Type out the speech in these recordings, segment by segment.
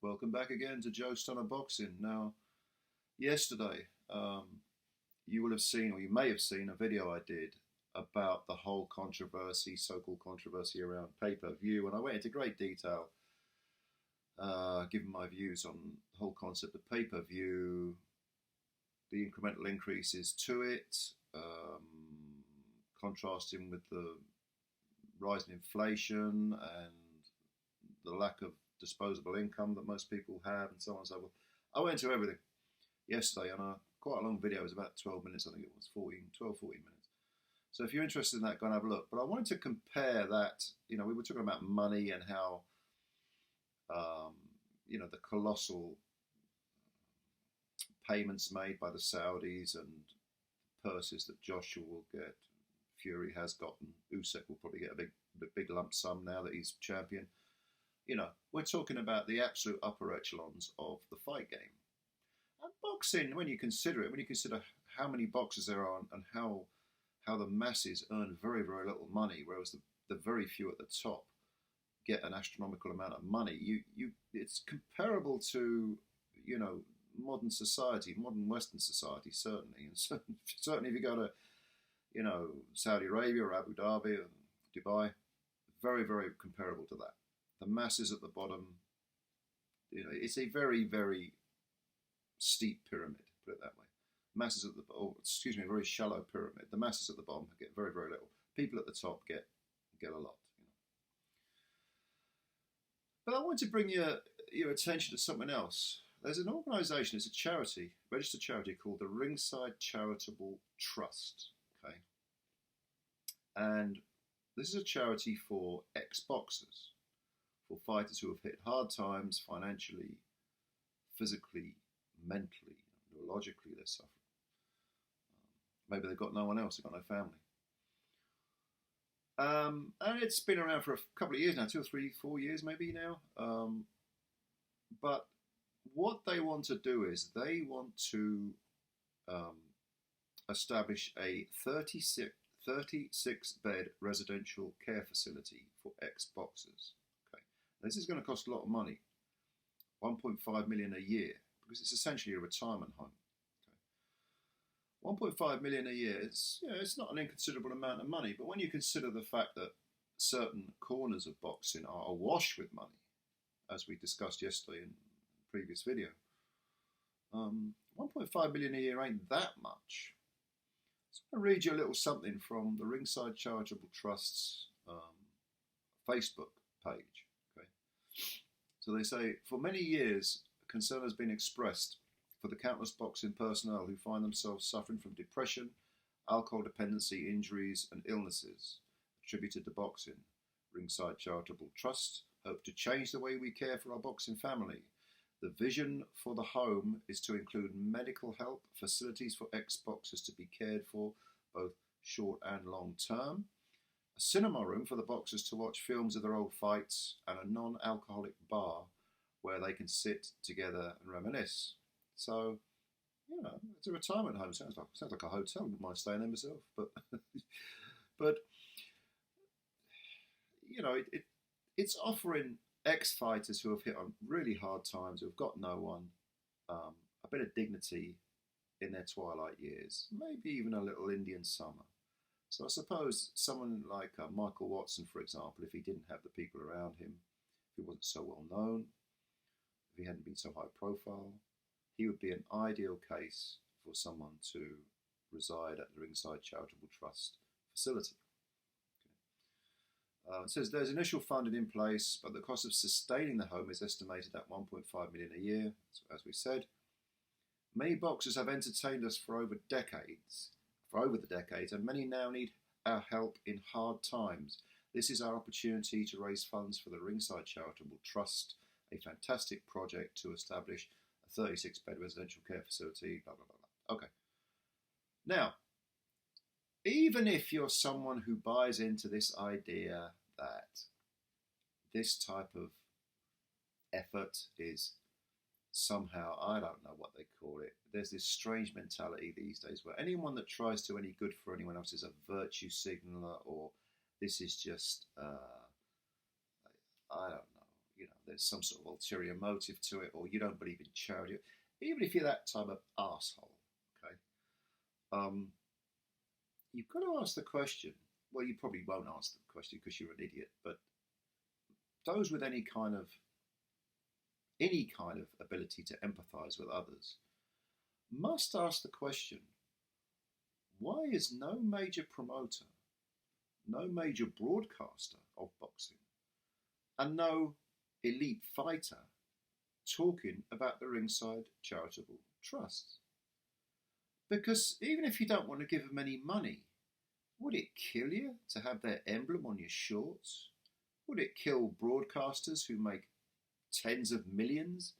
Welcome back again to Joe Stunner Boxing. Now, yesterday, you will have seen, or you may have seen, a video I did about the whole controversy, so-called controversy around pay-per-view, and I went into great detail, giving my views on the whole concept of pay-per-view, the incremental increases to it, contrasting with the rise in inflation and the lack of disposable income that most people have, and so on and so forth. I went into everything yesterday on a quite a long video. It was about 12 minutes, I think it was 14 minutes. So if you're interested in that, go and have a look. But I wanted to compare that, we were talking about money and how, the colossal payments made by the Saudis and purses that Joshua will get, Fury has gotten, Usyk will probably get a big lump sum now that he's champion. We're talking about the absolute upper echelons of the fight game. And boxing, when you consider how many boxers there are and how the masses earn very, very little money, whereas the very few at the top get an astronomical amount of money, it's comparable to, modern society, modern Western society, certainly. And certainly if you go to, Saudi Arabia or Abu Dhabi or Dubai, very, very comparable to that. The masses at the bottom, it's a very, very steep pyramid, put it that way. Masses at a very shallow pyramid. The masses at the bottom get very, very little. People at the top get a lot. But I want to bring your attention to something else. There's an organisation, it's a charity, registered charity called the Ringside Charitable Trust. Okay, and this is a charity for ex-boxers, for fighters who have hit hard times financially, physically, mentally, neurologically, they're suffering. Maybe they've got no one else, they've got no family. And it's been around for a couple of years now, 2 or 3, 4 years maybe now. But what they want to do is they want to establish a 36 bed residential care facility for ex-boxers. Okay, this is going to cost a lot of money, 1.5 million a year, because it's essentially a retirement home. Okay, 1.5 million a year is, it's not an inconsiderable amount of money, but when you consider the fact that certain corners of boxing are awash with money, as we discussed yesterday in the previous video, 1.5 million a year ain't that much. So I'm going to read you a little something from the Ringside Charitable Trust's Facebook page. Okay, so they say, for many years, concern has been expressed for the countless boxing personnel who find themselves suffering from depression, alcohol dependency, injuries, and illnesses attributed to boxing. Ringside Charitable Trust hope to change the way we care for our boxing family. The vision for the home is to include medical help, facilities for ex-boxers to be cared for, both short and long term, a cinema room for the boxers to watch films of their old fights, and a non-alcoholic bar where they can sit together and reminisce. So, it's a retirement home. Sounds like a hotel. I wouldn't mind staying there myself. But it's offering ex-fighters who have hit on really hard times, who have got no one, a bit of dignity in their twilight years, maybe even a little Indian summer. So I suppose someone like Michael Watson, for example, if he didn't have the people around him, if he wasn't so well known, if he hadn't been so high profile, he would be an ideal case for someone to reside at the Ringside Charitable Trust facility. It says there's initial funding in place, but the cost of sustaining the home is estimated at 1.5 million a year, as we said. Many boxers have entertained us for over the decades, and many now need our help in hard times. This is our opportunity to raise funds for the Ringside Charitable Trust, a fantastic project to establish a 36-bed residential care facility, blah, blah, blah, blah. Okay. Now, even if you're someone who buys into this idea that this type of effort is somehow, I don't know what they call it, there's this strange mentality these days where anyone that tries to any good for anyone else is a virtue signaler, or this is just, I don't know, there's some sort of ulterior motive to it, or you don't believe in charity, even if you're that type of asshole, okay, you've got to ask the question. Well, you probably won't ask the question because you're an idiot, but those with any kind of ability to empathize with others must ask the question, why is no major promoter, no major broadcaster of boxing, and no elite fighter talking about the Ringside Charitable Trust? Because even if you don't want to give them any money, would it kill you to have their emblem on your shorts? Would it kill broadcasters who make tens of millions,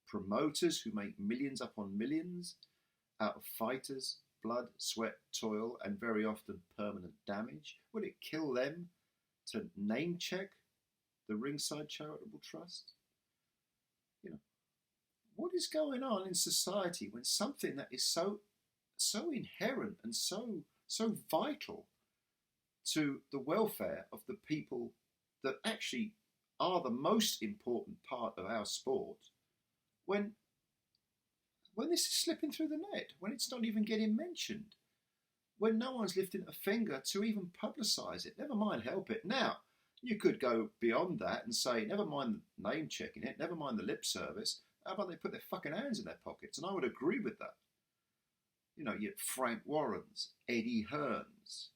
promoters who make millions upon millions out of fighters' blood, sweat, toil, and very often permanent damage? Would it kill them to name check the Ringside Charitable Trust? What is going on in society when something that is so inherent and so vital to the welfare of the people that actually are the most important part of our sport, when this is slipping through the net, when it's not even getting mentioned, when no one's lifting a finger to even publicise it, never mind help it. Now, you could go beyond that and say, never mind name checking it, never mind the lip service, how about they put their fucking hands in their pockets? And I would agree with that. You had Frank Warrens, Eddie Hearns,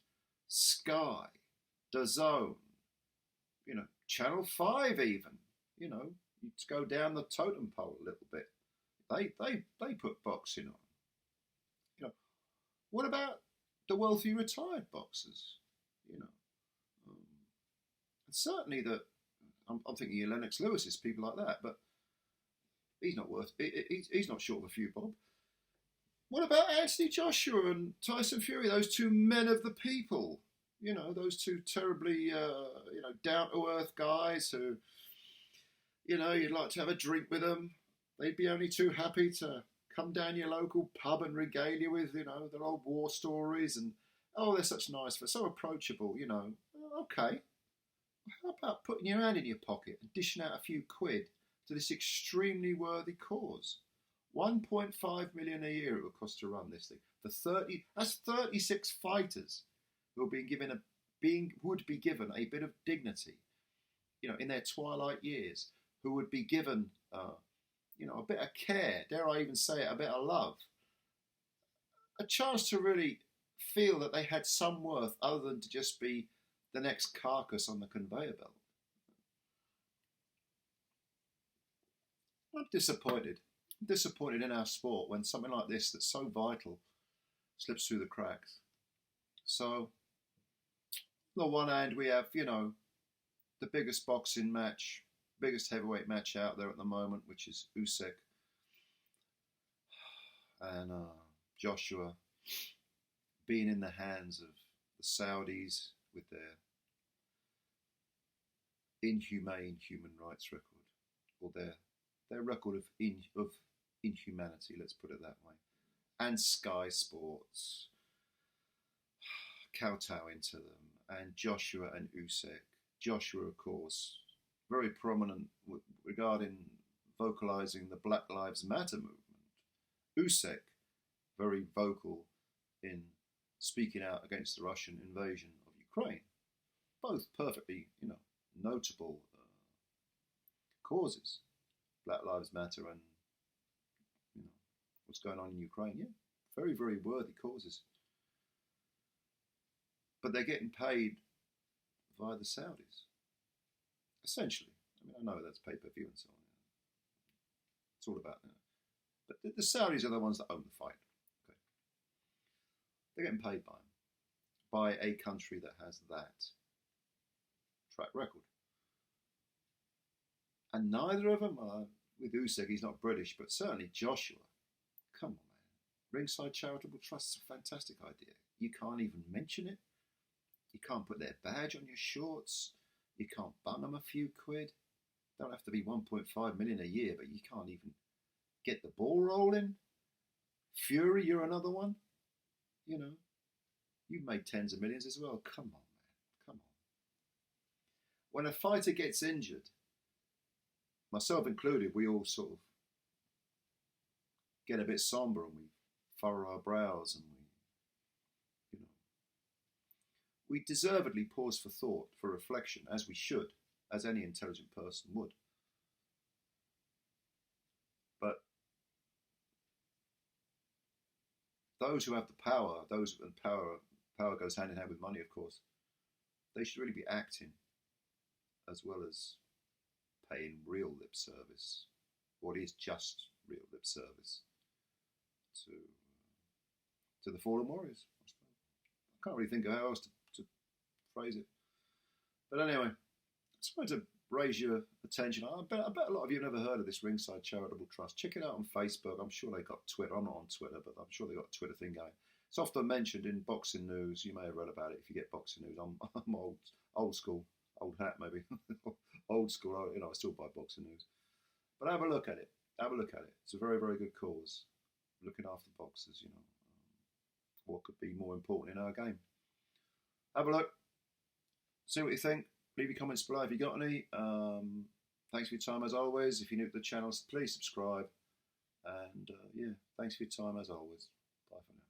Sky, DAZN, Channel 5 even, you go down the totem pole a little bit. They put boxing on. What about the wealthy retired boxers? And certainly I'm thinking of Lennox Lewis's, people like that, but he's not short of a few bob. What about Anthony Joshua and Tyson Fury, those two men of the people? Those two terribly, down-to-earth guys who, you'd like to have a drink with them. They'd be only too happy to come down your local pub and regale you with, their old war stories and, they're such nice, but so approachable, Okay. How about putting your hand in your pocket and dishing out a few quid to this extremely worthy cause? 1.5 million a year it would cost to run this thing. That's 36 fighters who would be given a bit of dignity, in their twilight years, who would be given, a bit of care, dare I even say it, a bit of love, a chance to really feel that they had some worth other than to just be the next carcass on the conveyor belt. I'm disappointed in our sport when something like this that's so vital slips through the cracks. So, on the one hand, we have, the biggest boxing match, biggest heavyweight match out there at the moment, which is Usyk and Joshua being in the hands of the Saudis with their inhumane human rights record, or their record of inhumanity, let's put it that way, and Sky Sports kowtowing to them, and Joshua and Usyk. Joshua, of course, very prominent regarding vocalising the Black Lives Matter movement. Usyk, very vocal in speaking out against the Russian invasion of Ukraine. Both perfectly, notable causes. Black Lives Matter and, what's going on in Ukraine. Yeah, very, very worthy causes. But they're getting paid via the Saudis, essentially. I know that's pay-per-view and so on. It's all about that. But the Saudis are the ones that own the fight. Okay. They're getting paid by a country that has that track record. And neither of them are, with Usyk, he's not British, but certainly Joshua. Come on, man. Ringside Charitable Trust is a fantastic idea. You can't even mention it. You can't put their badge on your shorts. You can't bung them a few quid. Don't have to be 1.5 million a year, but you can't even get the ball rolling. Fury, you're another one. You've made tens of millions as well. Come on, man. Come on. When a fighter gets injured, myself included, we all sort of get a bit somber and we furrow our brows and we deservedly pause for thought, for reflection, as we should, as any intelligent person would. But those who have the power, power goes hand in hand with money, of course, they should really be acting as well as paying real lip service, what is just real lip service, to the fallen warriors. I can't really think of how else to phrase it. But anyway, I just wanted to raise your attention. I bet a lot of you have never heard of this Ringside Charitable Trust. Check it out on Facebook. I'm sure they got Twitter. I'm not on Twitter, but I'm sure they got a Twitter thing going. It's often mentioned in boxing news. You may have read about it if you get boxing news. I'm old school, old hat maybe, old school. I still buy boxing news. But have a look at it. Have a look at it. It's a very, very good cause. Looking after boxers, what could be more important in our game? Have a look. See what you think. Leave your comments below if you got any. Thanks for your time as always. If you're new to the channel, please subscribe. And thanks for your time as always. Bye for now.